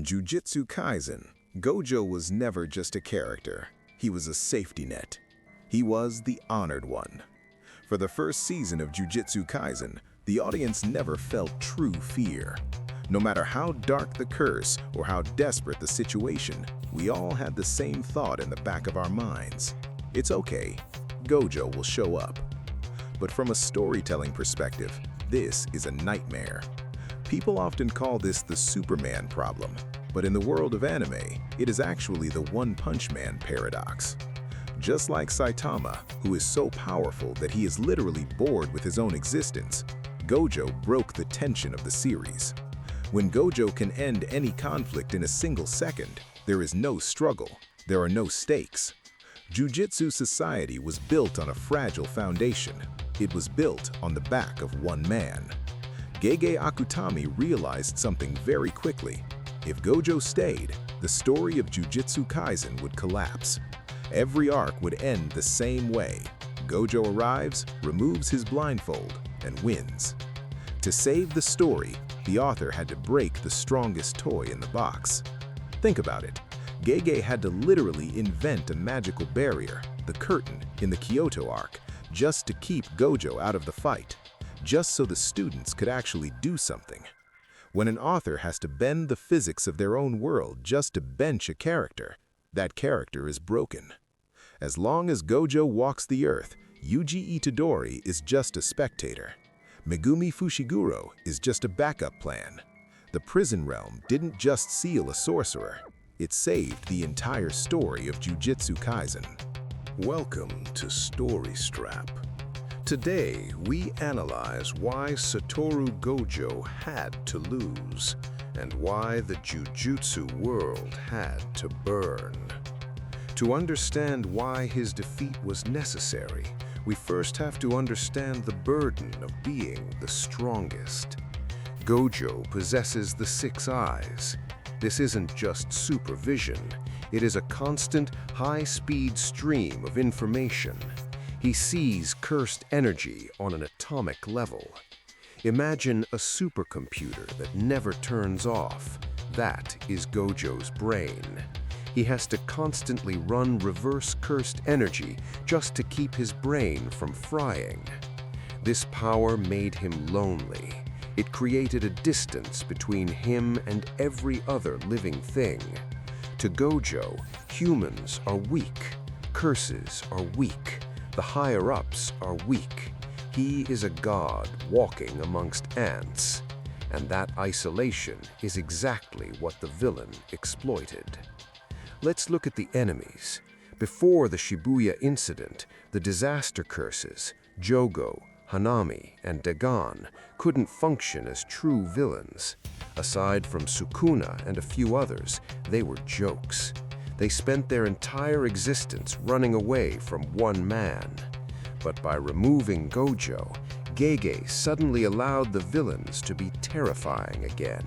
In Jujutsu Kaisen, Gojo was never just a character. He was a safety net. He was the honored one. For the first season of Jujutsu Kaisen, the audience never felt true fear. No matter how dark the curse or how desperate the situation, we all had the same thought in the back of our minds. It's okay, Gojo will show up. But from a storytelling perspective, this is a nightmare. People often call this the Superman problem, but in the world of anime, it is actually the One Punch Man paradox. Just like Saitama, who is so powerful that he is literally bored with his own existence, Gojo broke the tension of the series. When Gojo can end any conflict in a single second, there is no struggle, there are no stakes. Jujutsu society was built on a fragile foundation. It was built on the back of one man. Gege Akutami realized something very quickly. If Gojo stayed, the story of Jujutsu Kaisen would collapse. Every arc would end the same way. Gojo arrives, removes his blindfold, and wins. To save the story, the author had to break the strongest toy in the box. Think about it. Gege had to literally invent a magical barrier, the curtain, in the Kyoto arc, just to keep Gojo out of the fight, just so the students could actually do something. When an author has to bend the physics of their own world just to bench a character, that character is broken. As long as Gojo walks the earth, Yuji Itadori is just a spectator. Megumi Fushiguro is just a backup plan. The prison realm didn't just seal a sorcerer, it saved the entire story of Jujutsu Kaisen. Welcome to StoryStrap. Today, we analyze why Satoru Gojo had to lose, and why the Jujutsu world had to burn. To understand why his defeat was necessary, we first have to understand the burden of being the strongest. Gojo possesses the 6 eyes. This isn't just supervision, it is a constant, high-speed stream of information. He sees cursed energy on an atomic level. Imagine a supercomputer that never turns off. That is Gojo's brain. He has to constantly run reverse cursed energy just to keep his brain from frying. This power made him lonely. It created a distance between him and every other living thing. To Gojo, humans are weak, curses are weak, the higher-ups are weak. He is a god walking amongst ants, and that isolation is exactly what the villain exploited. Let's look at the enemies. Before the Shibuya incident, the disaster curses, Jogo, Hanami, and Dagon couldn't function as true villains. Aside from Sukuna and a few others, they were jokes. They spent their entire existence running away from one man. But by removing Gojo, Gege suddenly allowed the villains to be terrifying again.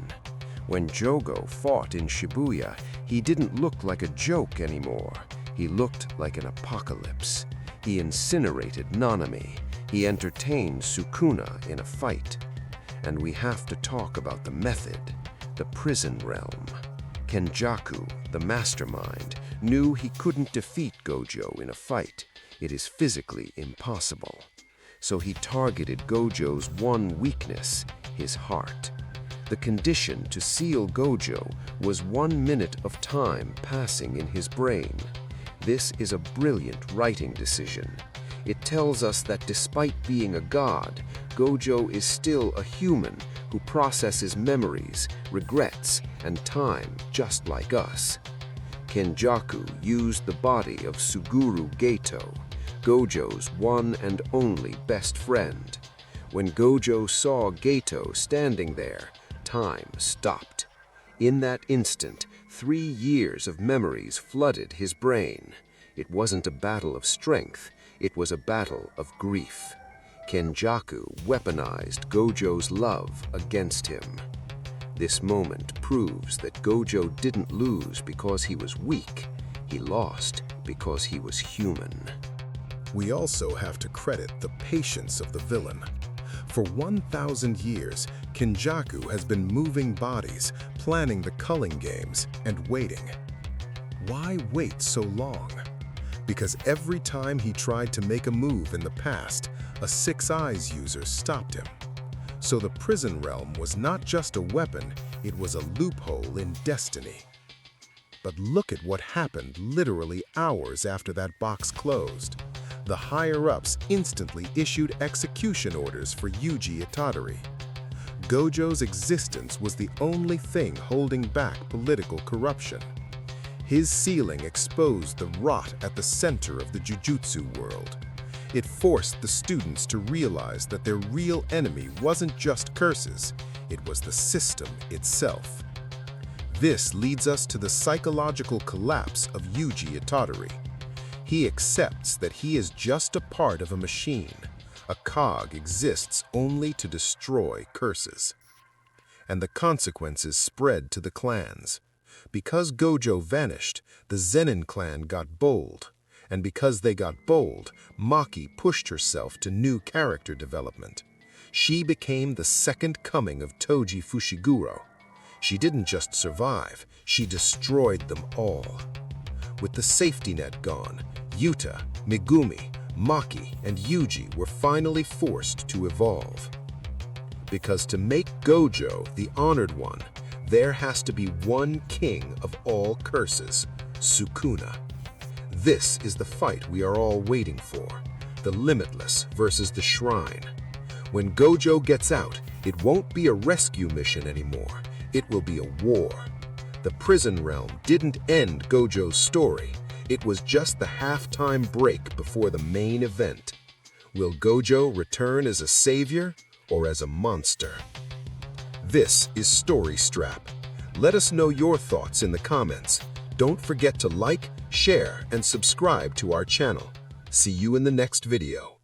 When Jogo fought in Shibuya, he didn't look like a joke anymore. He looked like an apocalypse. He incinerated Nanami. He entertained Sukuna in a fight. And we have to talk about the method, the prison realm. Kenjaku, the mastermind, knew he couldn't defeat Gojo in a fight. It is physically impossible. So he targeted Gojo's one weakness, his heart. The condition to seal Gojo was 1 minute of time passing in his brain. This is a brilliant writing decision. It tells us that despite being a god, Gojo is still a human who processes memories, regrets, and time just like us. Kenjaku used the body of Suguru Geto, Gojo's one and only best friend. When Gojo saw Geto standing there, time stopped. In that instant, 3 years of memories flooded his brain. It wasn't a battle of strength, it was a battle of grief. Kenjaku weaponized Gojo's love against him. This moment proves that Gojo didn't lose because he was weak. He lost because he was human. We also have to credit the patience of the villain. For 1,000 years, Kenjaku has been moving bodies, planning the culling games and waiting. Why wait so long? Because every time he tried to make a move in the past, a Six Eyes user stopped him. So the prison realm was not just a weapon, it was a loophole in destiny. But look at what happened literally hours after that box closed. The higher-ups instantly issued execution orders for Yuji Itadori. Gojo's existence was the only thing holding back political corruption. His sealing exposed the rot at the center of the Jujutsu world. It forced the students to realize that their real enemy wasn't just curses, it was the system itself. This leads us to the psychological collapse of Yuji Itadori. He accepts that he is just a part of a machine. A cog exists only to destroy curses. And the consequences spread to the clans. Because Gojo vanished, the Zenin clan got bold. And because they got bold, Maki pushed herself to new character development. She became the second coming of Toji Fushiguro. She didn't just survive, she destroyed them all. With the safety net gone, Yuta, Megumi, Maki, and Yuji were finally forced to evolve. Because to make Gojo the honored one, there has to be one king of all curses, Sukuna. This is the fight we are all waiting for, the limitless versus the shrine. When Gojo gets out, it won't be a rescue mission anymore, it will be a war. The prison realm didn't end Gojo's story, it was just the halftime break before the main event. Will Gojo return as a savior or as a monster? This is StoryStrap. Let us know your thoughts in the comments. Don't forget to like, share, and subscribe to our channel. See you in the next video.